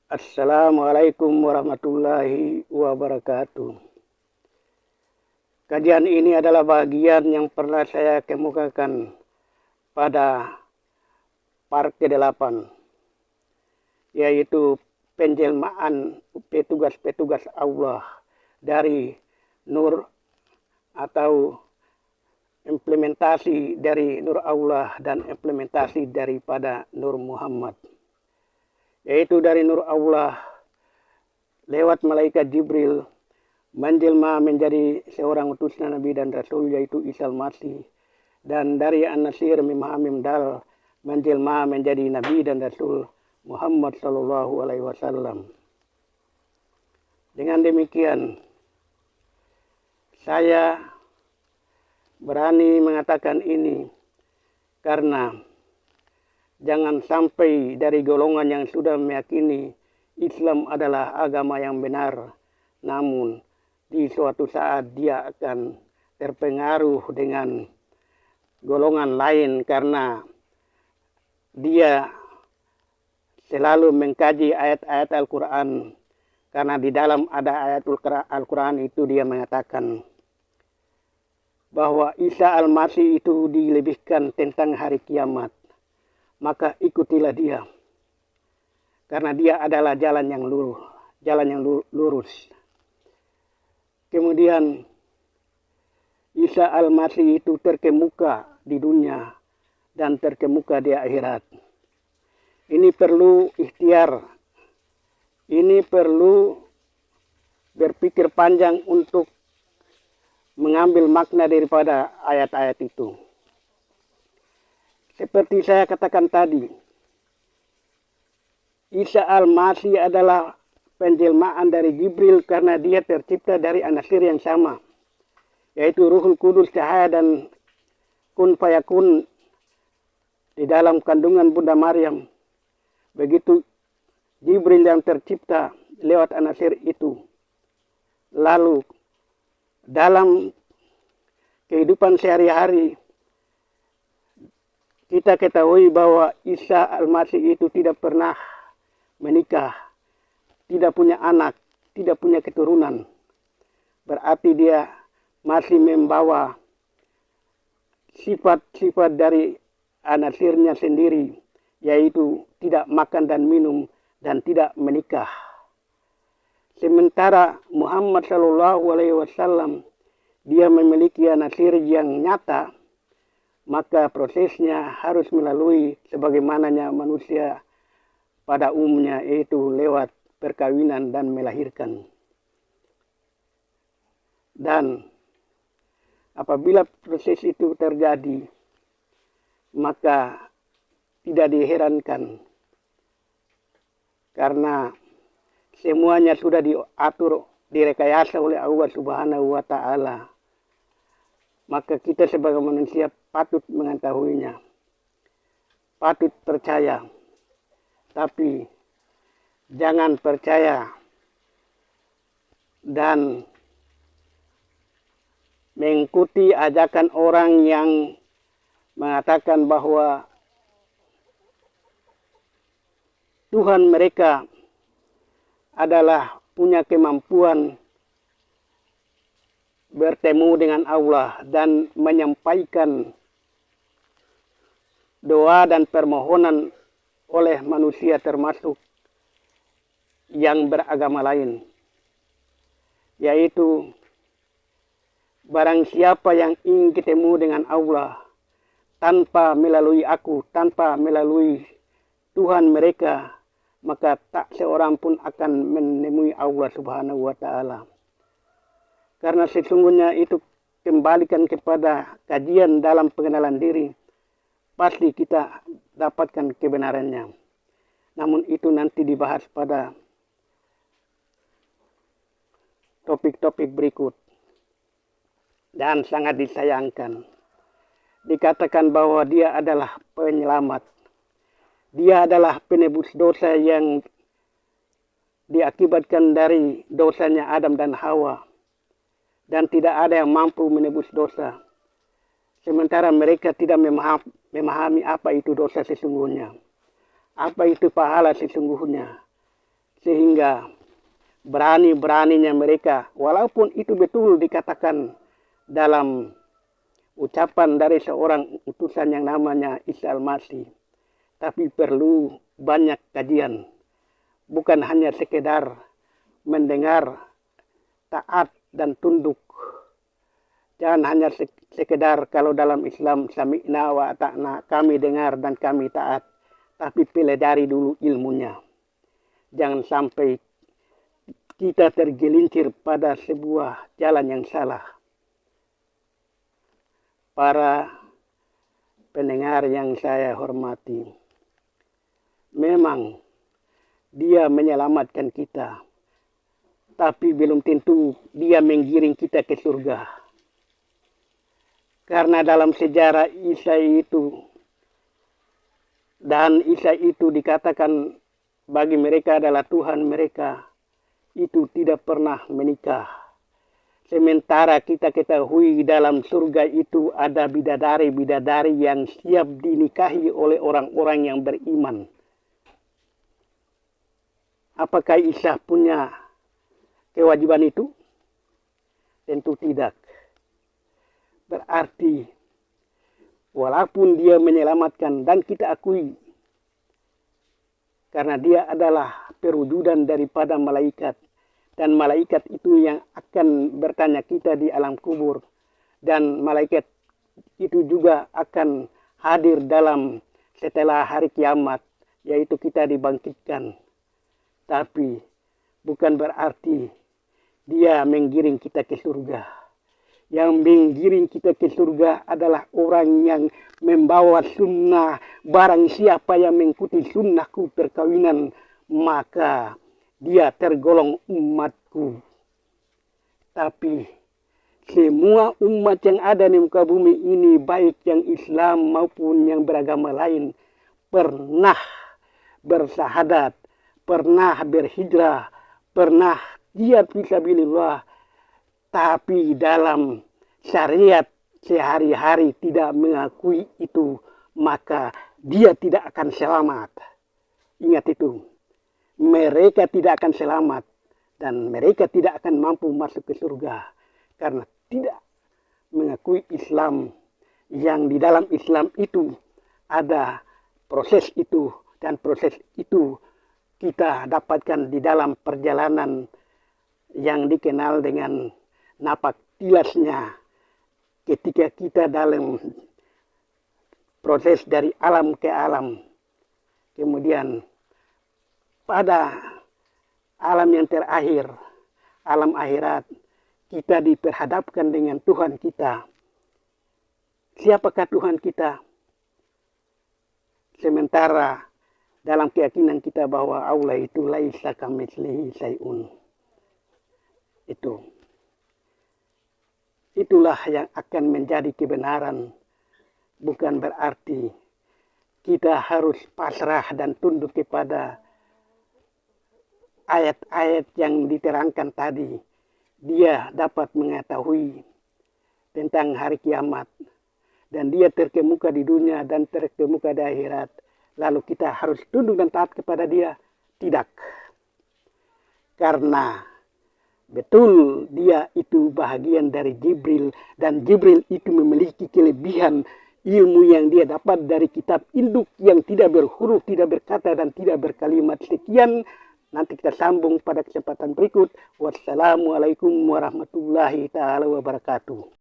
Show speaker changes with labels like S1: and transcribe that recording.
S1: Assalamualaikum warahmatullahi wabarakatuh. Kajian ini adalah bagian yang pernah saya kemukakan pada part ke-8, yaitu penjelmaan petugas-petugas Allah dari Nur atau implementasi dari Nur Allah dan implementasi daripada Nur Muhammad. Yaitu dari Nur Allah lewat malaikat Jibril menjelma menjadi seorang utusan Nabi dan Rasul, yaitu Isa Al-Masih, dan dari An-Nasir Mimhamim Dal menjelma menjadi Nabi dan Rasul Muhammad Sallallahu Alaihi Wasallam. Dengan demikian, saya berani mengatakan ini karena jangan sampai dari golongan yang sudah meyakini Islam adalah agama yang benar, namun di suatu saat dia akan terpengaruh dengan golongan lain karena dia selalu mengkaji ayat-ayat Al-Quran, karena di dalam ada ayat Al-Quran itu dia mengatakan bahwa Isa Al-Masih itu dilebihkan tentang hari kiamat. Maka ikutilah dia, karena dia adalah jalan yang lurus. Kemudian Isa Al-Masih itu terkemuka di dunia dan terkemuka di akhirat. Ini perlu ikhtiar, ini perlu berpikir panjang untuk mengambil makna daripada ayat-ayat itu. Seperti saya katakan tadi, Isa Al-Masih adalah penjelmaan dari Jibril karena dia tercipta dari An-Nasir yang sama, yaitu Ruhul Kudus, cahaya dan kun fayakun di dalam kandungan Bunda Maryam. Begitu Jibril yang tercipta lewat An-Nasir itu. Lalu dalam kehidupan sehari-hari kita ketahui bahwa Isa Al-Masih itu tidak pernah menikah, tidak punya anak, tidak punya keturunan. Berarti dia masih membawa sifat-sifat dari An-Nasirnya sendiri, yaitu tidak makan dan minum dan tidak menikah. Sementara Muhammad Sallallahu Alaihi Wasallam dia memiliki An-Nasir yang nyata, maka prosesnya harus melalui sebagaimananya manusia pada umumnya, yaitu lewat perkawinan dan melahirkan. Dan apabila proses itu terjadi, maka tidak diherankan karena semuanya sudah diatur, direkayasa oleh Allah Subhanahu wa Ta'ala. Maka kita sebagai manusia patut mengetahuinya, patut percaya, tapi jangan percaya dan mengikuti ajakan orang yang mengatakan bahwa Tuhan mereka adalah punya kemampuan bertemu dengan Allah dan menyampaikan doa dan permohonan oleh manusia termasuk yang beragama lain, yaitu barang siapa yang ingin ketemu dengan Allah tanpa melalui aku, tanpa melalui Tuhan mereka, maka tak seorang pun akan menemui Allah Subhanahu wa Ta'ala. Karena sesungguhnya itu kembalikan kepada kajian dalam pengenalan diri, pasti kita dapatkan kebenarannya. Namun itu nanti dibahas pada topik-topik berikut. Dan sangat disayangkan, dikatakan bahwa dia adalah penyelamat. Dia adalah penebus dosa yang diakibatkan dari dosanya Adam dan Hawa. Dan tidak ada yang mampu menebus dosa. Sementara mereka tidak memahami apa itu dosa sesungguhnya. Apa itu pahala sesungguhnya. Sehingga berani-beraninya mereka, walaupun itu betul dikatakan dalam ucapan dari seorang utusan yang namanya Isa Al-Masih, tapi perlu banyak kajian, bukan hanya sekedar mendengar, taat dan tunduk. Jangan hanya sekedar kalau dalam Islam sami'na wa ata'na, kami dengar dan kami taat, tapi pelajari dulu ilmunya. Jangan sampai kita tergelincir pada sebuah jalan yang salah. Para pendengar yang saya hormati, memang dia menyelamatkan kita, tapi belum tentu dia menggiring kita ke surga. Karena dalam sejarah Isa itu, dan Isa itu dikatakan bagi mereka adalah Tuhan mereka, itu tidak pernah menikah. Sementara kita ketahui dalam surga itu ada bidadari-bidadari yang siap dinikahi oleh orang-orang yang beriman. Apakah Isa punya kewajiban itu? Tentu tidak. Berarti walaupun dia menyelamatkan dan kita akui, karena dia adalah perwujudan daripada malaikat, dan malaikat itu yang akan bertanya kita di alam kubur, dan malaikat itu juga akan hadir dalam setelah hari kiamat, yaitu kita dibangkitkan. Tapi bukan berarti dia menggiring kita ke surga. Yang menggiring kita ke surga adalah orang yang membawa sunnah. Barang siapa yang mengikuti sunnahku perkawinan, maka dia tergolong umatku. Tapi semua umat yang ada di muka bumi ini, baik yang Islam maupun yang beragama lain, pernah bersahadat, pernah berhijrah, pernah jihad fisabilillah, tapi dalam syariat sehari-hari tidak mengakui itu, maka dia tidak akan selamat. Ingat itu, mereka tidak akan selamat dan mereka tidak akan mampu masuk ke surga karena tidak mengakui Islam, yang di dalam Islam itu ada proses itu, dan proses itu kita dapatkan di dalam perjalanan yang dikenal dengan napak tilasnya, ketika kita dalam proses dari alam ke alam. Kemudian pada alam yang terakhir, alam akhirat, kita diperhadapkan dengan Tuhan kita. Siapakah Tuhan kita? Sementara dalam keyakinan kita bahwa Allah itu laisa kamitslihi syai'un. Itulah yang akan menjadi kebenaran. Bukan berarti kita harus pasrah dan tunduk kepada ayat-ayat yang diterangkan tadi. Dia dapat mengetahui tentang hari kiamat, dan dia terkemuka di dunia dan terkemuka di akhirat. Lalu kita harus tunduk dan taat kepada dia? Tidak. Karena betul dia itu bahagian dari Jibril, dan Jibril itu memiliki kelebihan ilmu yang dia dapat dari kitab induk yang tidak berhuruf, tidak berkata dan tidak berkalimat. Sekian, nanti kita sambung pada kesempatan berikut. Wassalamualaikum warahmatullahi taala wabarakatuh.